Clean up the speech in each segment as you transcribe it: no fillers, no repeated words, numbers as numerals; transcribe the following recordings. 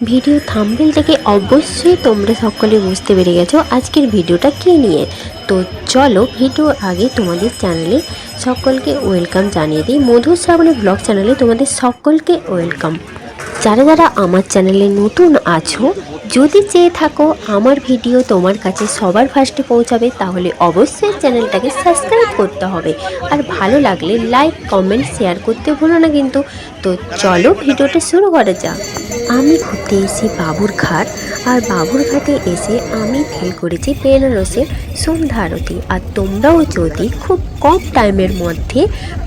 Video thumbnail থেকে অবশ্যই তোমরা সকলে বুঝতে পেরে গেছো আজকের ভিডিওটা কী নিয়ে। তো চলো ভিডিও আগে তোমাদের চ্যানেলে সকলকে ওয়েলকাম জানিয়ে দিই। মধুর শ্রাবণী ব্লগ চ্যানেলে তোমাদের সকলকে ওয়েলকাম। যারা যারা আমার চ্যানেলে নতুন আছো, যদি চেয়ে থাকো আমার ভিডিও তোমার কাছে সবার ফার্স্টে পৌঁছাবে, তাহলে অবশ্যই চ্যানেলটাকে সাবস্ক্রাইব করতে হবে। আর ভালো লাগলে লাইক কমেন্ট শেয়ার করতে ভুলো না কিন্তু। তো চলো ভিডিওটা শুরু করা যাক। আমি ঘুরতে এসেছি বাবুরঘাট, আর বাবুরঘাটে এসে আমি ফিল করেছি বেনারসের সন্ধ্যা আরতি। আর তোমরাও যদি খুব কম টাইমের মধ্যে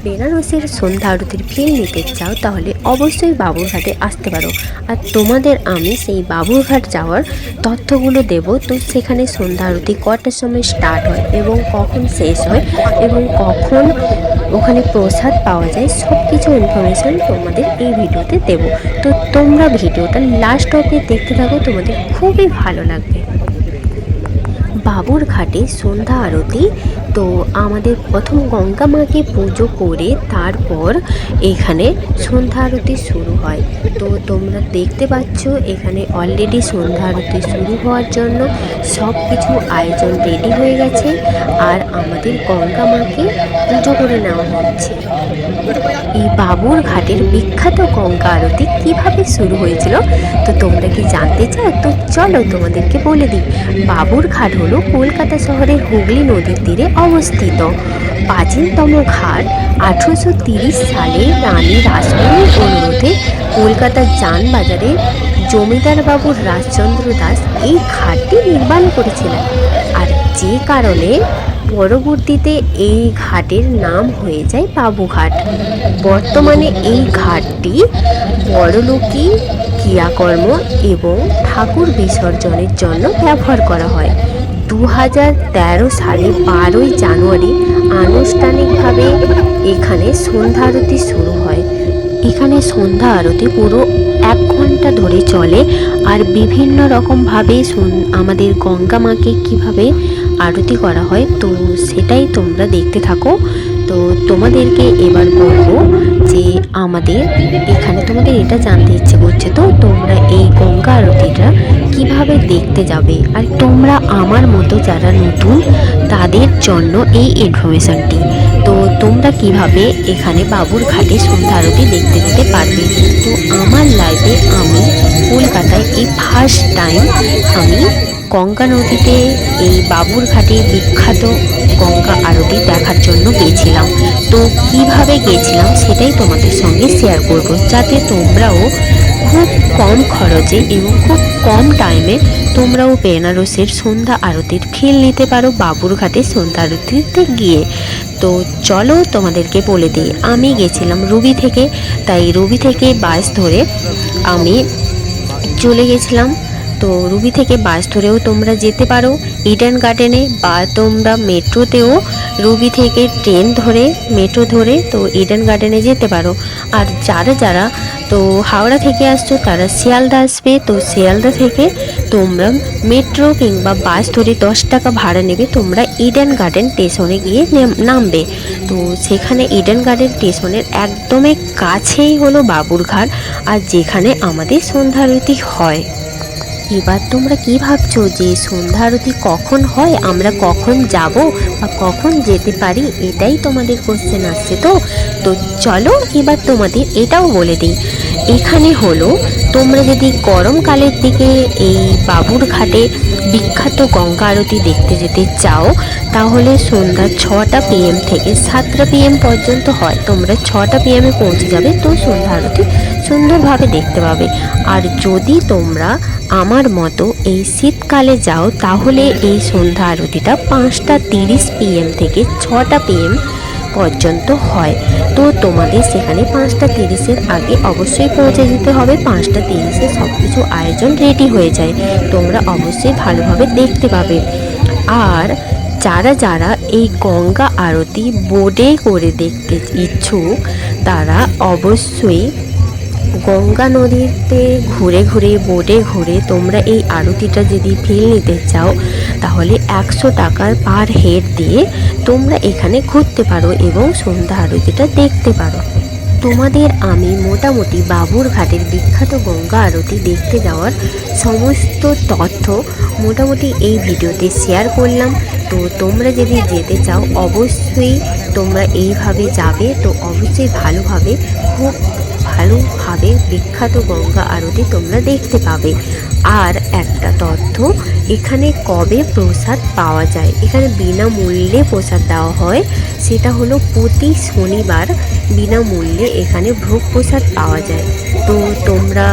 বেনারসের সন্ধ্যা আরতির ফিল নিতে চাও, তাহলে অবশ্যই বাবুরঘাটে আসতে পারো। আর তোমাদের আমি সেই বাবুরঘাট যাওয়ার তথ্যগুলো দেব। তো সেখানে সন্ধ্যা আরতি কটার সময় স্টার্ট হয় এবং কখন শেষ হয় এবং কখন ওখানে প্রসাদ পাওয়া যায়, সব কিছু ইনফরমেশান তোমাদের এই ভিডিওতে দেব। তো তোমরা ভিডিওটা লাস্ট অবধি দেখতে থাকো, তোমাদের খুবই ভালো লাগবে। বাবুরঘাটে সন্ধ্যা আরতি। তো আমাদের প্রথম গঙ্গা মাকে পুজো করে তারপর এখানে সন্ধ্যা আরতি শুরু হয়। তো তোমরা দেখতে পাচ্ছ এখানে অলরেডি সন্ধ্যা আরতি শুরু হওয়ার জন্য সব কিছু আয়োজন রেডি হয়ে গেছে, আর আমাদের গঙ্গা মাকে পুজো করে নেওয়া হচ্ছে। এই বাবুরঘাটের বিখ্যাত গঙ্গা আরতি কীভাবে শুরু হয়েছিল, তো তোমরা কি জানতে চাও? তো চলো তোমাদেরকে বলে দিই। বাবুরঘাট হলো কলকাতা শহরের হুগলি নদীর তীরে অবস্থিত প্রাচীনতম ঘাট। 1830 সালে রানী রাসমণির অনুরোধে কলকাতার যানবাজারে জমিদার বাবু রাজচন্দ্র দাস এই ঘাটটি নির্মাণ করেছিলেন, আর যে কারণে পরবর্তীতে এই ঘাটের নাম হয়ে যায় বাবুঘাট। বর্তমানে এই ঘাটটি বড়লোকি ক্রিয়াকর্ম এবং ঠাকুর বিসর্জনের জন্য ব্যবহার করা হয়। 2013 সালে 12ই জানুয়ারি আনুষ্ঠানিকভাবে এখানে সন্ধ্যা আরতি শুরু হয়। এখানে সন্ধ্যা আরতি পুরো 1 ঘন্টা ধরে চলে, আর বিভিন্ন রকমভাবে আমাদের গঙ্গা মাকে কীভাবে আরতি করা হয় তো সেটাই তোমরা দেখতে থাকো। তো তোমাদেরকে এবার বলবো যে আমাদের এখানে তোমাদের এটা জানতে ইচ্ছে করছে, তো তোমরা এই গঙ্গা আরতিটা কিভাবে দেখতে যাবে, আর তোমরা আমার মতো যারা নতুন তাদের জন্য এই ইনফরমেশানটি। তো তোমরা কিভাবে এখানে বাবুরঘাটে সন্ধ্যা আরতি দেখতে যেতে পারবে। তো আমার লাইফে আমি কলকাতায় এই ফার্স্ট টাইম আমি গঙ্গা নদীতে এই বাবুরঘাটে বিখ্যাত গঙ্গা আরতি দেখার জন্য গিয়েছিলাম। তো কিভাবে গিয়েছিলাম সেটাই তোমাদের সঙ্গে শেয়ার করব, যাতে তোমরাও খুব কম খরচে এবং খুব কম টাইমে তোমরাও বেনারসের সন্ধ্যা আরতির ফিল নিতে পারো বাবুরঘাটে সন্ধ্যা আরতিতে গিয়ে। তো চলো তোমাদেরকে বলে দিই। আমি গেছিলাম রুবি থেকে, তাই রুবি থেকে বাস ধরে আমি চলে গেছিলাম। তো রুবি থেকে বাস ধরেও তোমরা যেতে পারো ইডেন গার্ডেনে, বা তোমরা মেট্রোতেও রুবি থেকে ট্রেন ধরে মেট্রো ধরে তো ইডেন গার্ডেনে যেতে পারো। আর যারা যারা তো হাওড়া থেকে আসছো তারা শিয়ালদা আসবে। তো শিয়ালদা থেকে তোমরা মেট্রো কিংবা বাস ধরে 10 টাকা ভাড়া নেবে, তোমরা ইডেন গার্ডেন স্টেশনে গিয়ে নামবে। তো সেখানে ইডেন গার্ডেন স্টেশনের একদমই কাছেই হলো বাবুরঘাট, আর যেখানে আমাদের সন্ধ্যা আরতি হয়। এবার তোমরা কি ভাবছো যে সন্ধ্যা আরতি কখন হয়, আমরা কখন যাব বা কখন যেতে পারি, এটাই তোমাদের কোশ্চেন আসছে। তো চলো এবার তোমাদের এটাও বলে দিই। এখানে হলো তোমরা যদি গরমকালের দিকে এই বাবুরঘাটে বিখ্যাত গঙ্গা আরতি দেখতে যেতে চাও, তাহলে সন্ধ্যা 6টা PM থেকে 7টা PM পর্যন্ত হয়। তোমরা 6টা PM পৌঁছে যাবে, তো সন্ধ্যা আরতি সুন্দরভাবে দেখতে পাবে। আর যদি তোমরা আমার মতো এই শীতকালে যাও, তাহলে এই সন্ধ্যা আরতিটা 5:30 PM থেকে 6টা PM পর্যন্ত হয়। তো তোমাদের সেখানে 5:30-এর আগে অবশ্যই পৌঁছে যেতে হবে। 5:30-এ সব কিছু আয়োজন রেডি হয়ে যায়, তোমরা অবশ্যই ভালোভাবে দেখতে পাবে। আর যারা যারা এই গঙ্গা আরতি বোটে করে দেখতে ইচ্ছুক, তারা অবশ্যই গঙ্গা নদীতে ঘুরে ঘুরে বোটে ঘুরে তোমরা এই আরতিটা যদি ফিল নিতে চাও, তাহলে 100 টাকার পার হেড দিয়ে তোমরা এখানে ঘুরতে পারো এবং সন্ধ্যা আরতিটা দেখতে পারো। তো তোমাদের আমি মোটামুটি বাবুরঘাটের বিখ্যাত গঙ্গা আরতি দেখতে যাওয়ার সমস্ত তথ্য মোটামুটি এই ভিডিওতে শেয়ার করলাম। তো তোমরা যদি যেতে চাও অবশ্যই তোমরা এইভাবে যাবে, তো অবশ্যই ভালোভাবে খুব ভালোভাবে বিখ্যাত গঙ্গা আরতি তোমরা দেখতে পাবে। আর একটা তথ্য, এখানে কবে প্রসাদ পাওয়া যায়, এখানে বিনামূল্যে প্রসাদ দেওয়া হয়, সেটা হলো প্রতি শনিবার বিনামূল্যে এখানে ভোগ প্রসাদ পাওয়া যায়। তো তোমরা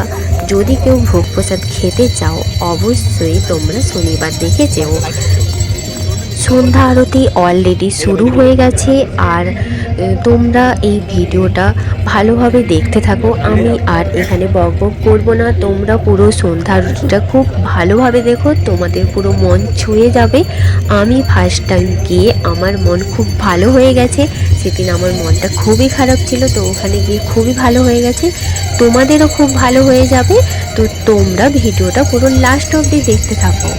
যদি কেউ ভোগ প্রসাদ খেতে চাও অবশ্যই তোমরা শনিবার দেখে যেও। সন্ধ্যা আরতি অলরেডি শুরু হয়ে গেছে, আর তোমরা এই ভিডিওটা ভালোভাবে দেখতে থাকো। আমি আর এখানে বকবক করবো না, তোমরা পুরো সন্ধ্যা আরতিটা খুব ভালোভাবে দেখো, তোমাদের পুরো মন ছুঁয়ে যাবে। আমি ফার্স্ট টাইম গিয়ে আমার মন খুব ভালো হয়ে গেছে, সেদিন আমার মনটা খুবই খারাপ ছিল, তো ওখানে গিয়ে খুবই ভালো হয়ে গেছে, তোমাদেরও খুব ভালো হয়ে যাবে। তো তোমরা ভিডিওটা পুরো লাস্ট অবধি দেখতে থাকো।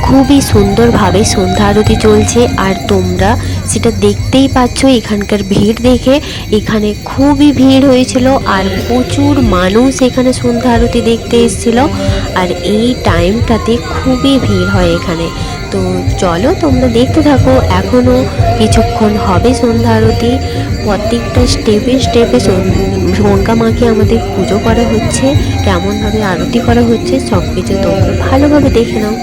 খুবই সুন্দরভাবে সন্ধ্যা আরতি চলছে। আর তোমরা সেটা দেখতেই পাচ্ছ, এখানকার ভিড় দেখে এখানে খুবই ভিড় হয়েছিল আর প্রচুর মানুষ এখানে সন্ধ্যা আরতি দেখতে এসেছিল। আর এই টাইমটাতে খুবই ভিড় হয় এখানে। তো চলো তোমরা দেখতে থাকো, এখনও কিছুক্ষণ হবে সন্ধ্যা আরতি। প্রত্যেকটা স্টেপে স্টেপে গঙ্গা মাকে আমাদের পুজো করা হচ্ছে, কেমনভাবে আরতি করা হচ্ছে সব কিছু তোমরা ভালোভাবে দেখে নাও।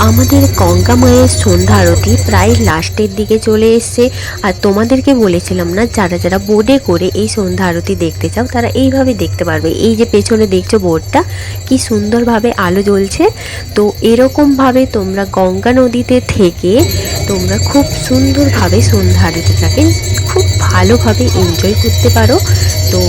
আমাদের গঙ্গা মায়ের সন্ধ্যা আরতি প্রায় লাস্টের দিকে চলে এসছে। আর তোমাদেরকে বলেছিলাম না, যারা যারা বোর্ডে করে এই সন্ধ্যা আরতি দেখতে চাও তারা এইভাবে দেখতে পারবে। এই যে পেছনে দেখছো বোর্ডটা, কি সুন্দরভাবে আলো জ্বলছে। তো এরকমভাবে তোমরা গঙ্গা নদীতে থেকে তোমরা খুব সুন্দরভাবে সন্ধ্যা আরতিটাকে খুব ভালোভাবে এনজয় করতে পারো। তো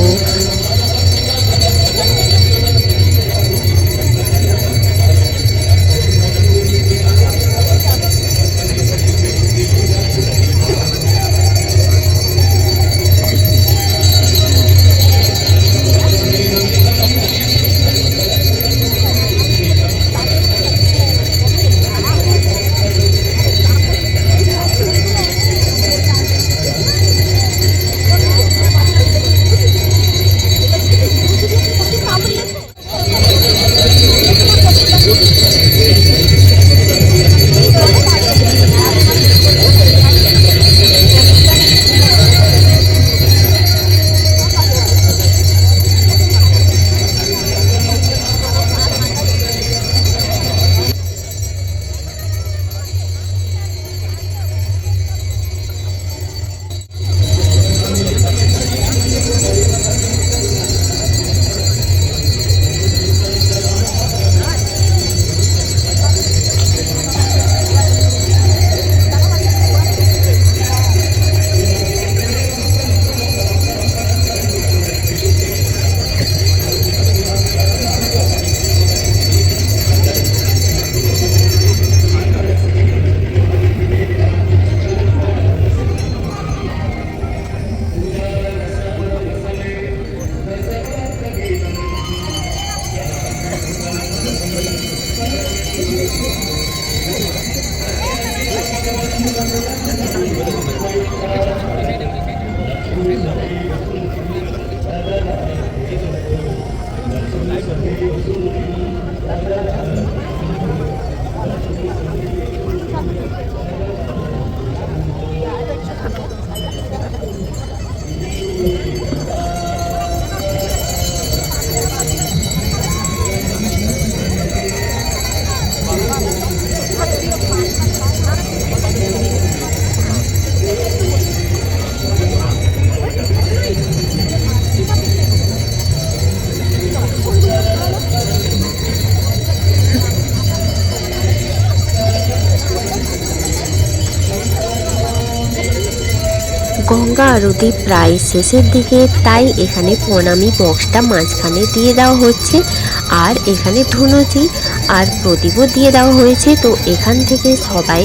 গঙ্গা আরতি প্রায় শেষের দিকে, তাই এখানে প্রণামী বক্সটা মাঝখানে দিয়ে দেওয়া হচ্ছে, আর এখানে ধুনুচি আর প্রদীপও দিয়ে দেওয়া হয়েছে। তো এখান থেকে সবাই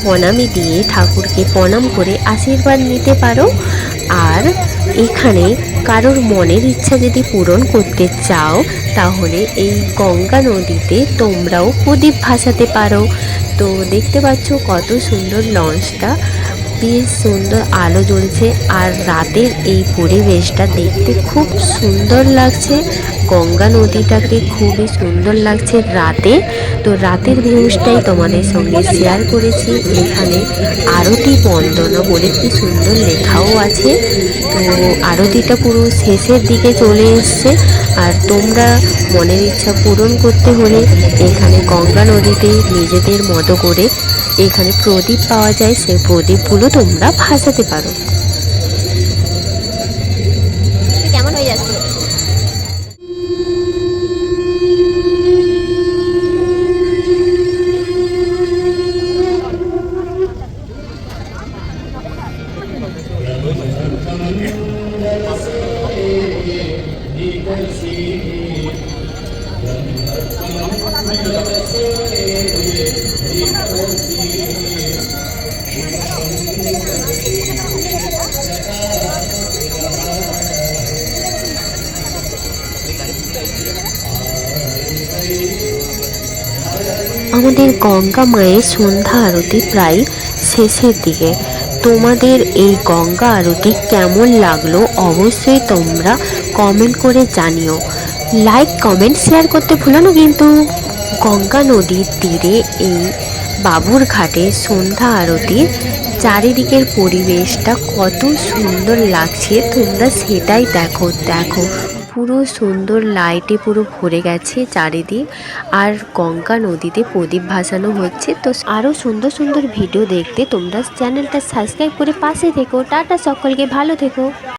প্রণামী দিয়ে ঠাকুরকে প্রণাম করে আশীর্বাদ নিতে পারো। আর এখানে কারোর মনের ইচ্ছা যদি পূরণ করতে চাও, তাহলে এই গঙ্গা নদীতে তোমরাও প্রদীপ ভাসাতে পারো। তো দেখতে পাচ্ছ কত সুন্দর লঞ্চটা, বেশ সুন্দর আলো জ্বলছে, আর রাতের এই পরিবেশটা দেখতে খুব সুন্দর লাগছে। গঙ্গা নদীটাকে খুবই সুন্দর লাগছে রাতে। তো রাতের ভিউজটাই তোমাদের সঙ্গে শেয়ার করেছি। এখানে আরতি বন্দনা বলে কি সুন্দর লেখাও আছে। তো আরতিটা পুরো শেষের দিকে চলে এসছে, আর তোমরা মনের ইচ্ছা পূরণ করতে হলে এখানে গঙ্গা নদীতে নিজেদের মতো করে এখানে প্রদীপ পাওয়া যায়, সেই প্রদীপগুলো তোমরা ভাসাতে পারো। কেমন হয়ে যাচ্ছে? আমাদের গঙ্গা মায়ের সন্ধ্যা আরতি প্রায় শেষের দিকে। তোমাদের এই গঙ্গা আরতি কেমন লাগলো অবশ্যই তোমরা কমেন্ট করে জানিও। লাইক কমেন্ট শেয়ার করতে ভুলো না কিন্তু। গঙ্গা নদীর তীরে এই বাবুর ঘাটে সন্ধ্যা আরতির চারিদিকের পরিবেশটা কত সুন্দর লাগছে, তোমরা সেটাই দেখো। দেখো পুরো সুন্দর লাইটে পুরো ভরে গেছে চারিদিক, আর গঙ্গা নদীতে প্রদীপ ভাসানো হচ্ছে। তো আরও সুন্দর সুন্দর ভিডিও দেখতে তোমরা চ্যানেলটা সাবস্ক্রাইব করে পাশে থেকো। টাটা, সকলকে ভালো থেকো।